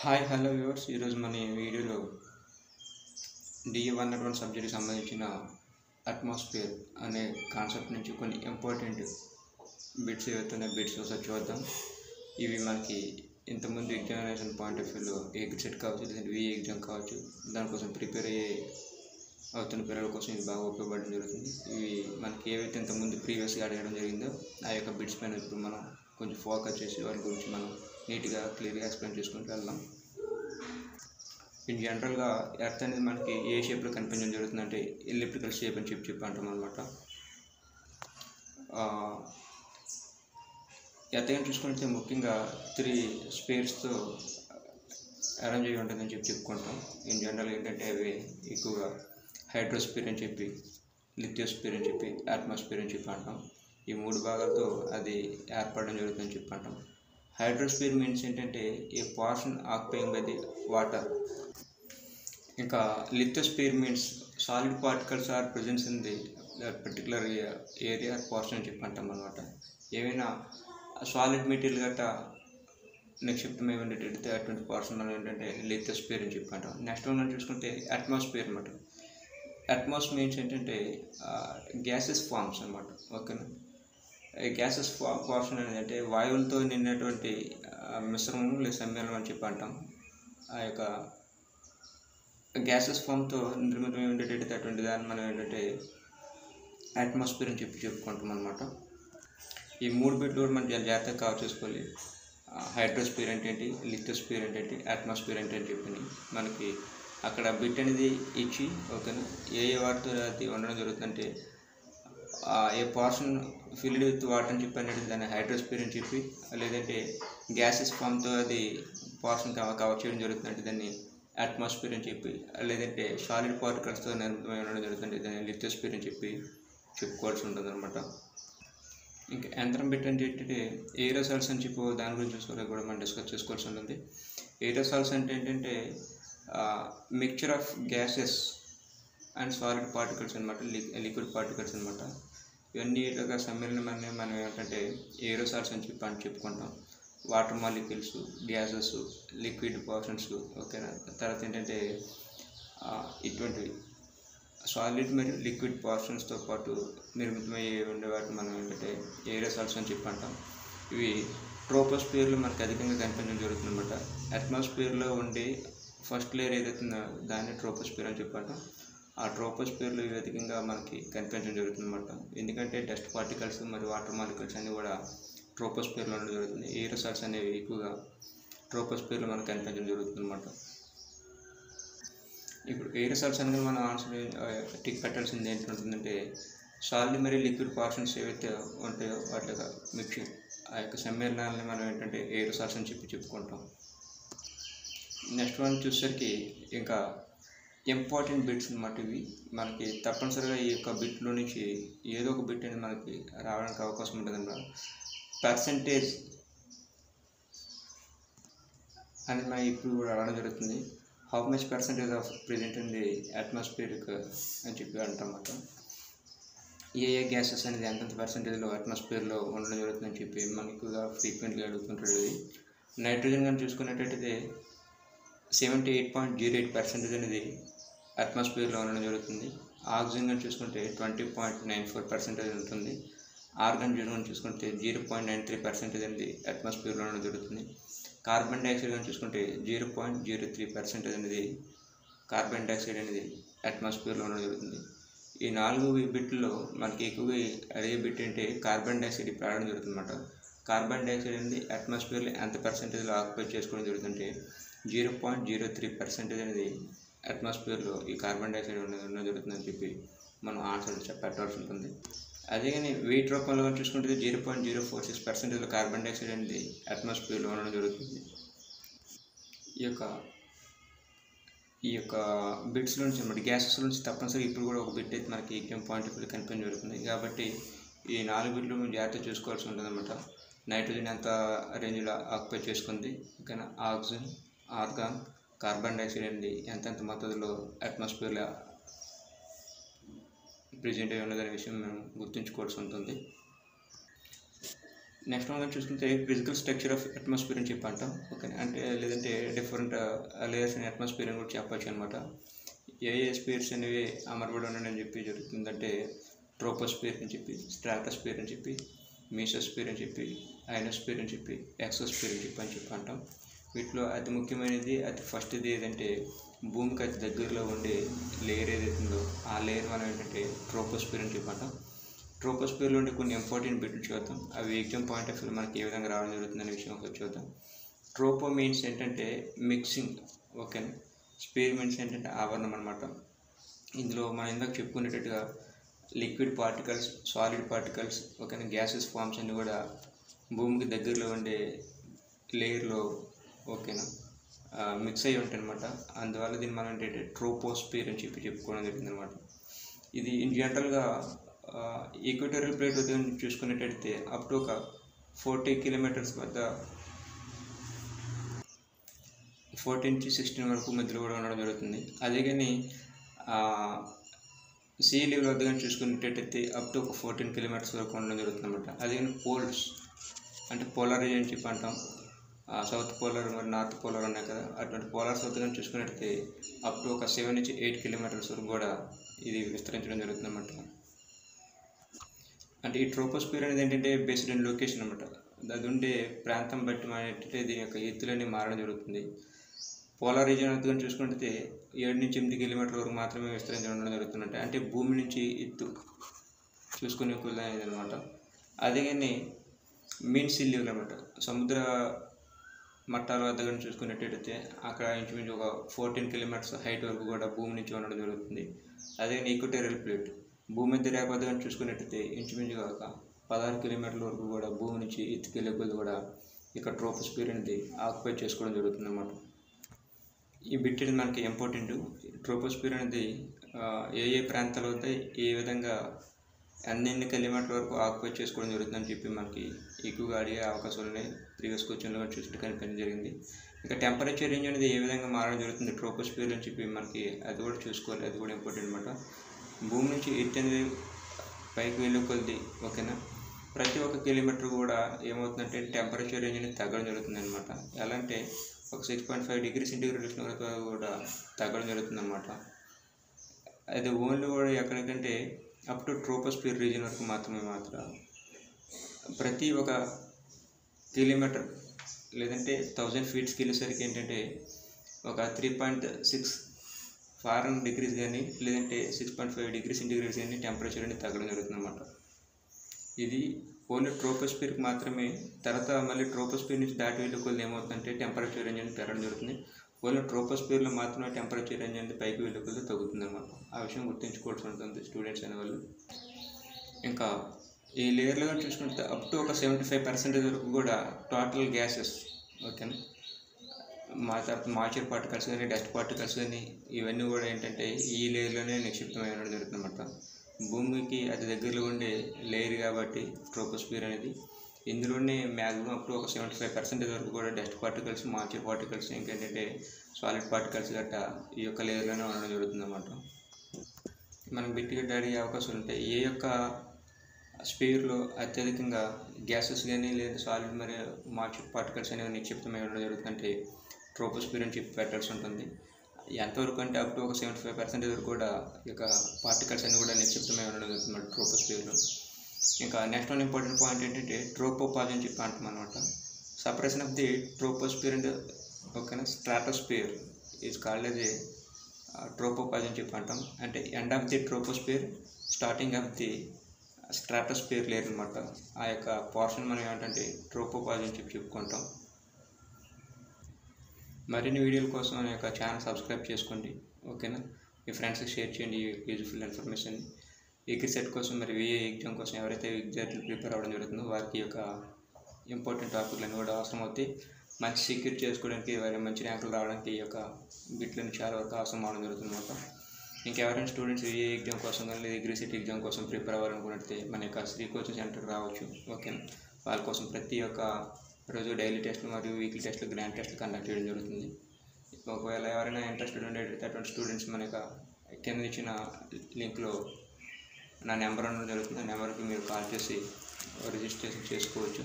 Hi hello viewers, ఈరోజు మన ఈ వీడియోలో DA101 సబ్జెక్ట్కి సంబంధించిన అట్మాస్ఫియర్ అనే కాన్సెప్ట్ నుంచి కొన్ని ఇంపార్టెంట్ బిట్స్ ఏవైతే బిట్స్ ఒకసారి చూద్దాం. ఇవి మనకి ఇంతకుముందు ఎగ్జామినేషన్ పాయింట్ ఆఫ్ వ్యూలో ఎగ్ సెట్ కావచ్చు, లేదంటే VA ఎగ్జామ్ కావచ్చు, దానికోసం ప్రిపేర్ అవుతున్న పిల్లల కోసం ఇది బాగా ఉపయోగపడడం జరుగుతుంది. ఇవి మనకి ఏవైతే ఇంతకుముందు ప్రీవియస్గా అడగడం జరిగిందో ఆ యొక్క బిట్స్ పైన ఇప్పుడు మనం కొంచెం ఫోకస్ చేసి వాటి గురించి మనం నీట్గా క్లియర్గా ఎక్స్ప్లెయిన్ చేసుకుంటూ వెళ్దాం. ఇన్ జనరల్గా ఎర్త్ అనేది మనకి ఏ షేప్లో కనిపించడం జరుగుతుందంటే ఎలిప్టికల్ షేప్ అని చెప్పి అంటాం అనమాట. ఎర్త్ అని చూసుకుంటే ముఖ్యంగా 3 స్పేర్స్తో అరేంజ్ అయ్యి ఉంటుందని చెప్పుకుంటాం. ఇన్ జనరల్ ఏంటంటే అవి ఎక్కువగా హైడ్రోస్పియర్ అని చెప్పి, లిథియోస్పియర్ అని చెప్పి, అట్మాస్ఫియర్ అని చెప్పి అంటాం. ఈ 3 భాగాలతో అది ఏర్పడడం జరుగుతుందని చెప్పి అంటాం. హైడ్రోస్పియర్ మీన్స్ ఏంటంటే a portion occupying by the water. ఇంకా lithosphere means solid particles are presence in the particular area portion అని చెప్పి అంటాం అనమాట. ఏమైనా సాలిడ్ మెటీరియల్ గట్టా నిక్షిప్తమై ఉండేటట్టు అటువంటి పోర్షన్ ఏంటంటే లిథోస్పియర్ అని చెప్పి అంటాం. నెక్స్ట్ వన్ చూసుకుంటే అట్మాస్ఫియర్ అనమాట. అట్మాస్ మీన్స్ ఏంటంటే గ్యాసెస్ ఫామ్స్ అనమాట. ఓకేనా, గ్యాసెస్ పోర్షన్ అనేది అంటే వాయువులతో నిండినటువంటి మిశ్రమం లేదా సమ్మేళనం అని చెప్పి అంటాం. ఆ యొక్క గ్యాసెస్ ఫామ్తో నిర్మితమై ఉండేటట్టు అటువంటి దాన్ని మనం ఏంటంటే అట్మాస్ఫియర్ అని చెప్పుకుంటాం అనమాట. ఈ 3 బిట్లు కూడా మనం జాగ్రత్తగా కవర్ చేసుకోవాలి. హైడ్రోస్పియర్ అంటే ఏంటి, లిథోస్పియర్ అంటే ఏంటి, అట్మాస్ఫియర్ అంటే అని చెప్పి మనకి అక్కడ బిట్ అనేది ఇచ్చి ఓకేనా ఏ వాటితో అది ఉండడం జరుగుతుందంటే ఏ పోర్షన్ ఫిల్డ్ విత్ వాటర్ అని చెప్పి అనేది దాన్ని హైడ్రోస్పియర్ అని చెప్పి, లేదంటే గ్యాసెస్ ఫామ్తో అది పోర్షన్ కవర్ చేయడం జరుగుతుందంటే దాన్ని అట్మాస్ఫియర్ అని చెప్పి, లేదంటే సాలిడ్ పార్టికల్స్తో నిర్మితమై ఉండడం జరుగుతుంది దాన్ని లిథోస్పియర్ అని చెప్పి చెప్పుకోవాల్సి ఉంటుంది అనమాట. ఇంకా యంత్రం బిట్ అంటే ఏంటంటే ఏరోసాల్స్ అని చెప్పి దాని గురించి కూడా మనం డిస్కస్ చేసుకోవాల్సి ఉంటుంది. ఏరోసాల్స్ అంటే ఏంటంటే mixture of gases and solid particles అనమాట, లిక్విడ్ పార్టికల్స్ అనమాట. ఇవన్నీ ఇలాగా సమ్మేళనమని మనం ఏంటంటే ఏరోసాల్స్ అని చెప్పుకుంటాం. Water molecules, gases, liquid portions ఓకేనా. తర్వాత ఏంటంటే ఇటువంటి సాలిడ్ మరియు లిక్విడ్ పోర్షన్స్తో పాటు నిర్మితమయ్యే ఉండే వాటిని మనం ఏంటంటే ఏరోసాల్స్ అని చెప్పి అంటాం. ఇవి ట్రోపోస్పియర్లో మనకు అధికంగా కనిపించడం జరుగుతుంది అనమాట. అట్మాస్ఫియర్లో ఉండే ఫస్ట్ లేయర్ ఏదైతే దాన్ని ట్రోపోస్పియర్ అని చెప్పి అంటాం. ఆ ట్రోపోస్పియర్లో ఇవి అధికంగా మనకి కనిపించడం జరుగుతుంది అనమాట. ఎందుకంటే డస్ట్ పార్టికల్స్ మరియు వాటర్ మాలిక్యూల్స్ అన్నీ కూడా ట్రోపోస్పియర్లో ఉండడం జరుగుతుంది. ఏరోసాల్స్ అనేవి ఎక్కువగా ట్రోపోస్పియర్లో మనకు కనిపించడం జరుగుతుంది అనమాట. ఇప్పుడు ఏరోసాల్స్ అనేది మనం ఆన్సర్ టిక్ పెట్టాల్సింది ఏంటంటే సాలిడ్ మరియు లిక్విడ్ పోర్షన్స్ ఏవైతే ఉంటాయో వాటి మిక్సింగ్ ఆ యొక్క సమ్మేళనాలని మనం ఏంటంటే ఏరోసాల్స్ అని చెప్పుకుంటాం. నెక్స్ట్ వన్ చూసేసరికి ఇంకా ఇంపార్టెంట్ బిట్స్ అనమాట. ఇవి మనకి తప్పనిసరిగా ఈ యొక్క బిట్లో నుంచి ఏదో ఒక బిట్ అనేది మనకి రావడానికి అవకాశం ఉంటుంది అన్నమాట. పర్సంటేజ్ అనేది మనం ఇప్పుడు కూడా అడగడం జరుగుతుంది. How much percentage of present in the atmospheric అని చెప్పి అంటామన్నమాట. ఏ గ్యాసెస్ అనేది ఎంతంత పర్సంటేజ్లో అట్మాస్ఫియర్లో ఉండడం జరుగుతుందని చెప్పి మనకి ఎక్కువగా ఫ్రీక్వెంట్గా అడుగుతుంటాడు. ఇది నైట్రోజన్ కానీ చూసుకున్నట్టయితే 78.08% అనేది అట్మాస్ఫియర్లో ఉండడం జరుగుతుంది. ఆక్సిజన్ కానీ చూసుకుంటే 20.94% ఉంటుంది. ఆర్గాన్ కానీ చూసుకుంటే 0.93% అనేది అట్మాస్ఫియర్లో ఉండడం జరుగుతుంది. కార్బన్ డైఆక్సైడ్ కానీ చూసుకుంటే 0.03% అనేది కార్బన్ డైఆక్సైడ్ అనేది అట్మాస్ఫియర్లో ఉండడం జరుగుతుంది. ఈ 4 బిట్లో మనకి ఎక్కువగా అడిగే బిట్ అంటే కార్బన్ డైఆక్సైడ్ ఇప్పుడు ఆడడం జరుగుతుంది అన్నమాట. కార్బన్ డైఆక్సైడ్ అనేది అట్మాస్ఫియర్లో ఎంత పర్సెంటేజ్లో ఆక్యుపై చేసుకోవడం జరుగుతుంటే 0.03% అనేది అట్మాస్ఫియర్లో ఈ కార్బన్ డైఆక్సైడ్ ఉండడం జరుగుతుందని చెప్పి మనం ఆన్సర్ పెట్టాల్సి ఉంటుంది. అదే కానీ వెయిట్ రూపంలో చూసుకుంటే 0.046% కార్బన్ డైఆక్సైడ్ అనేది అట్మాస్ఫియర్లో ఉండడం జరుగుతుంది. ఈ యొక్క బిట్స్ నుంచి అన్నమాట గ్యాసెస్ నుంచి తప్పనిసరిగా ఇప్పుడు కూడా ఒక బిట్ అయితే మనకి ఎగ్జామ్ పాయింట్ ఆఫ్ వ్యూ కనిపించడం జరుగుతుంది. కాబట్టి ఈ 4 బిట్లు మేము జాగ్రత్త చూసుకోవాల్సి ఉంటుంది అన్నమాట. నైట్రోజన్ ఎంత రేంజ్లో ఆక్యుపై చేసుకుంది, ఓకేనా, ఆక్సిజన్, ఆర్గాన్, కార్బన్ డైఆక్సైడ్ అనేది ఎంతెంత మోతాదులో అట్మాస్ఫియర్లో ప్రెజెంట్ అయి ఉన్నదనే విషయం మేము గుర్తుంచుకోవాల్సి ఉంటుంది. నెక్స్ట్ మనం చూసుకుంటే ఫిజికల్ స్ట్రక్చర్ ఆఫ్ అట్మాస్ఫియర్ అని చెప్పి అంటాం. ఓకే, అంటే లేదంటే డిఫరెంట్ లేయర్స్ ఇన్ అట్మాస్ఫియర్ అని కూడా చెప్పచ్చు అనమాట. ఏ స్పియర్స్ అనేవి అమర్బడి ఉండని చెప్పి జరుగుతుందంటే ట్రోపోస్పియర్ అని చెప్పి, స్ట్రాటోస్పియర్ అని చెప్పి, మీసోస్పియర్ అని చెప్పి, అయనోస్పియర్ అని చెప్పి, ఎక్సోస్పియర్ అని చెప్పి అంటాం. వీటిలో అతి ముఖ్యమైనది, అతి ఫస్ట్ది ఏదంటే భూమికి అతి దగ్గరలో ఉండే లేయర్ ఏదైతుందో ఆ లేయర్ మనం ఏంటంటే ట్రోపోస్పియర్ అని చెప్పి అంటాం. ట్రోపోస్పియర్లో ఉండే కొన్ని ఇంపార్టెంట్ బిట్లు చూద్దాం. అవి ఎగ్జామ్ పాయింట్ ఆఫ్ వ్యూ మనకి ఏ విధంగా రావడం జరుగుతుందనే విషయం ఒకసారి చూద్దాం. ట్రోపో మీన్స్ ఏంటంటే మిక్సింగ్, ఓకేనా. స్పియర్ మీన్స్ ఏంటంటే ఆవరణం అనమాట. ఇందులో మనం ఇందాక చెప్పుకునేటట్టుగా లిక్విడ్ పార్టికల్స్, సాలిడ్ పార్టికల్స్, ఓకేనా, గ్యాసెస్ ఫామ్స్ అన్నీ కూడా భూమికి దగ్గరలో ఉండే లేయర్లో, ఓకేనా, మిక్స్ అయ్యి ఉంటాయి అనమాట. అందువల్ల దీన్ని మనం ఏంటంటే ట్రోపోస్పియర్ అని చెప్పి చెప్పుకోవడం జరిగింది అనమాట. ఇది ఇన్ జనరల్గా ఈక్వటోరియల్ ప్లేట్ వద్ద చూసుకునేటట్టయితే అప్ టు ఒక 40 కిలోమీటర్స్ వద్ద 14 నుంచి 16 వరకు మధ్యలో కూడా ఉండడం జరుగుతుంది. అదే కానీ సీ లెవెల్ వద్ద కానీ చూసుకునేటట్టయితే అప్ టు ఒక 14 కిలోమీటర్స్ వరకు ఉండడం జరుగుతుంది అనమాట. అదే కానీ పోల్స్ అంటే పోలార్ రీజియన్ అని చెప్పి అంటాం. సౌత్ పోలార్ మరి నార్త్ పోలార్ ఉన్నాయి కదా, అటువంటి పోలార్స్ వద్ద కానీ చూసుకున్నట్టయితే అప్ టు ఒక 7 నుంచి 8 కిలోమీటర్స్ వరకు కూడా ఇది విస్తరించడం జరుగుతుంది అనమాట. అంటే ఈ ట్రోపోస్పియర్ అనేది ఏంటంటే బేస్డ్ ఇన్ లొకేషన్ అనమాట. అది ఉండే ప్రాంతం బట్టి మన ఏంటంటే దీని యొక్క ఎత్తులన్నీ మారడం జరుగుతుంది. పోలార్ రీజియన్ వద్ద చూసుకుంటే 7 నుంచి 8 కిలోమీటర్ల వరకు మాత్రమే విస్తరించడం జరుగుతుందంటే అంటే భూమి నుంచి ఎత్తు చూసుకునే కొద్ది అనేది అనమాట. అదే కానీ మీన్ సీ లెవెల్ అనమాట, సముద్ర మట్టాల వద్ద కానీ చూసుకునేటట్టయితే అక్కడ ఇంచుమించు ఒక 14 కిలోమీటర్స్ హైట్ వరకు కూడా భూమి నుంచి ఉండడం జరుగుతుంది. అదే ఈక్వటోరియల్ ప్లేట్ భూమి మధ్య రేఖ వద్ద కానీ చూసుకున్నట్టయితే ఇంచుమించుగా ఒక 16 కిలోమీటర్ల వరకు కూడా భూమి నుంచి ఎత్తుకెళ్ళే కొద్ది కూడా ఇక్కడ ట్రోపోస్పియర్ అనేది ఆక్యుపై చేసుకోవడం జరుగుతుంది అన్నమాట. ఈ బిట్ అనేది మనకి ఇంపార్టెంట్. ట్రోపోస్పియర్ అనేది ఏ ప్రాంతాల వద్ద ఏ విధంగా ఎన్ని కిలోమీటర్ల వరకు ఆక్యుపై చేసుకోవడం జరుగుతుందని చెప్పి మనకి ఎక్కువగా అడిగే అవకాశాలు ఉన్నాయి. ప్రీవియస్ క్వశ్చన్లో చూసినట్టు కనిపించడం జరిగింది. ఇక టెంపరేచర్ రేంజ్ అనేది ఏ విధంగా మారడం జరుగుతుంది ట్రోపోస్పియర్ అని చెప్పి మనకి అది కూడా చూసుకోవాలి, అది కూడా ఇంపార్టెంట్ అనమాట. భూమి నుంచి ఎత్తు అనేది పైకి వెళ్ళే కొద్ది, ఓకేనా, ప్రతి ఒక్క కిలోమీటర్ కూడా ఏమవుతుందంటే టెంపరేచర్ రేంజ్ అనేది తగ్గడం జరుగుతుంది అనమాట. ఎలా అంటే ఒక 6.5 డిగ్రీ సెంటీగ్రేడ్ ఉష్ణోగ్రత కూడా తగ్గడం జరుగుతుంది అనమాట. అది ఓన్లీ కూడా ఎక్కడికంటే అప్ టు ట్రోపోస్పియర్ రీజియన్ వరకు మాత్రమే. ప్రతి ఒక కిలోమీటర్ లేదంటే 1000 ఫీట్స్కి వెళ్ళేసరికి ఏంటంటే ఒక 3.6 ఫారెన్ డిగ్రీస్ కానీ లేదంటే 6.5 డిగ్రీ సెంటీగ్రేడ్స్ కానీ టెంపరేచర్ అనేది తగ్గడం జరుగుతుంది అనమాట. ఇది ఓన్లీ ట్రోపోస్పియర్కి మాత్రమే. తర్వాత మళ్ళీ ట్రోపోస్పియర్ నుంచి దాటి వెళ్ళే కొద్ది ఏమవుతుందంటే టెంపరేచర్ రేంజ్ అనేది పెరగడం జరుగుతుంది. ఓన్లీ ట్రోపోస్పియర్లో మాత్రమే టెంపరేచర్ రేంజ్ అనేది పైకి వెళ్ళే కొద్ది తగ్గుతుంది అనమాట. ఆ విషయం గుర్తుంచుకోవాల్సి ఉంటుంది స్టూడెంట్స్ అనేవాళ్ళు. ఇంకా ఈ లేయర్లో చూసుకుంటే అప్ టు ఒక 75% వరకు కూడా టోటల్ గ్యాసెస్, ఓకేనా, మాయిశ్చర్ పార్టికల్స్ కానీ డస్ట్ పార్టికల్స్ కానీ ఇవన్నీ కూడా ఏంటంటే ఈ లేయర్లోనే నిక్షిప్తమై ఉండడం జరుగుతుంది అన్నమాట. భూమికి అతి దగ్గరలో ఉండే లేయర్ కాబట్టి ట్రోపోస్పియర్ అనేది ఇందులోనే మ్యాక్సిమం అప్పుడు ఒక 75% వరకు కూడా డస్ట్ పార్టికల్స్, మాయిశ్చర్ పార్టికల్స్, ఇంకేంటంటే సాలిడ్ పార్టికల్స్ గట్టా ఈ యొక్క లేయర్లోనే ఉండడం జరుగుతుంది అన్నమాట. మనకు బిట్టిగా అడిగే అవకాశాలు ఉంటాయి. ఏ యొక్క స్పియర్లో అత్యధికంగా గ్యాసెస్ కానీ లేదా సాలిడ్ మరియు మాయిశ్చర్ పార్టికల్స్ అనేవి నిక్షిప్తమై ఉండడం జరుగుతుందంటే ట్రోపోస్పియర్ అని చెప్పి పెట్టాల్సి ఉంటుంది. ఎంతవరకు అంటే అప్ టు ఒక 75% వరకు కూడా ఈ యొక్క పార్టికల్స్ అన్నీ కూడా నిక్షిప్తమై ఉండడం జరుగుతుంది ట్రోపోస్పియర్లో. ఇంకా నెక్స్ట్ వన్ ఇంపార్టెంట్ పాయింట్ ఏంటంటే ట్రోపోపాజ్ అని చెప్పి అంటాం అనమాట. Separation of the troposphere and, ఓకేనా, stratosphere is called as a tropopause అని చెప్పి అంటాం. అంటే end of the troposphere, starting of the stratosphere layer అనమాట. ఆ యొక్క పోర్షన్ మనం ఏమంటే ట్రోపోపాజ్ అని చెప్పి చెప్పుకుంటాం. మరిన్ని వీడియోల కోసం మన యొక్క ఛానల్ సబ్స్క్రైబ్ చేసుకోండి, ఓకేనా. మీ ఫ్రెండ్స్కి షేర్ చేయండి యూజ్ఫుల్ ఇన్ఫర్మేషన్. సెట్ కోసం మరి VA ఎగ్జామ్ కోసం ఎవరైతే విద్యార్థులు ప్రిపేర్ అవ్వడం జరుగుతుందో వారికి యొక్క ఇంపార్టెంట్ టాపిక్లన్నీ కూడా అవసరం అవుతాయి. మంచి సెక్యూర్ చేసుకోవడానికి, వారి మంచి ర్యాంకులు రావడానికి ఈ యొక్క బిట్లను చాలా వరకు అవసరం అవడం జరుగుతుంది అన్నమాట. ఇంకెవరైనా స్టూడెంట్స్ VA ఎగ్జామ్ కోసం కానీ లేదా సెట్ ఎగ్జామ్ కోసం ప్రిపేర్ అవ్వాలనుకున్నట్లయితే మన యొక్క శ్రీ కోచింగ్ సెంటర్కి రావచ్చు, ఓకేనా. వాళ్ళ కోసం ప్రతి ఒక్క రోజు డైలీ టెస్ట్లు మరియు వీక్లీ టెస్ట్లు, గ్రాండ్ టెస్ట్లు కండక్ట్ చేయడం జరుగుతుంది. ఒకవేళ ఎవరైనా ఇంట్రెస్టెడ్ ఉండేటైతే అటువంటి స్టూడెంట్స్ మన యొక్క కింద ఇచ్చిన లింక్లో నా నెంబర్ ఉండడం జరుగుతుంది. ఆ నెంబర్కి మీరు కాల్ చేసి రిజిస్ట్రేషన్ చేసుకోవచ్చు.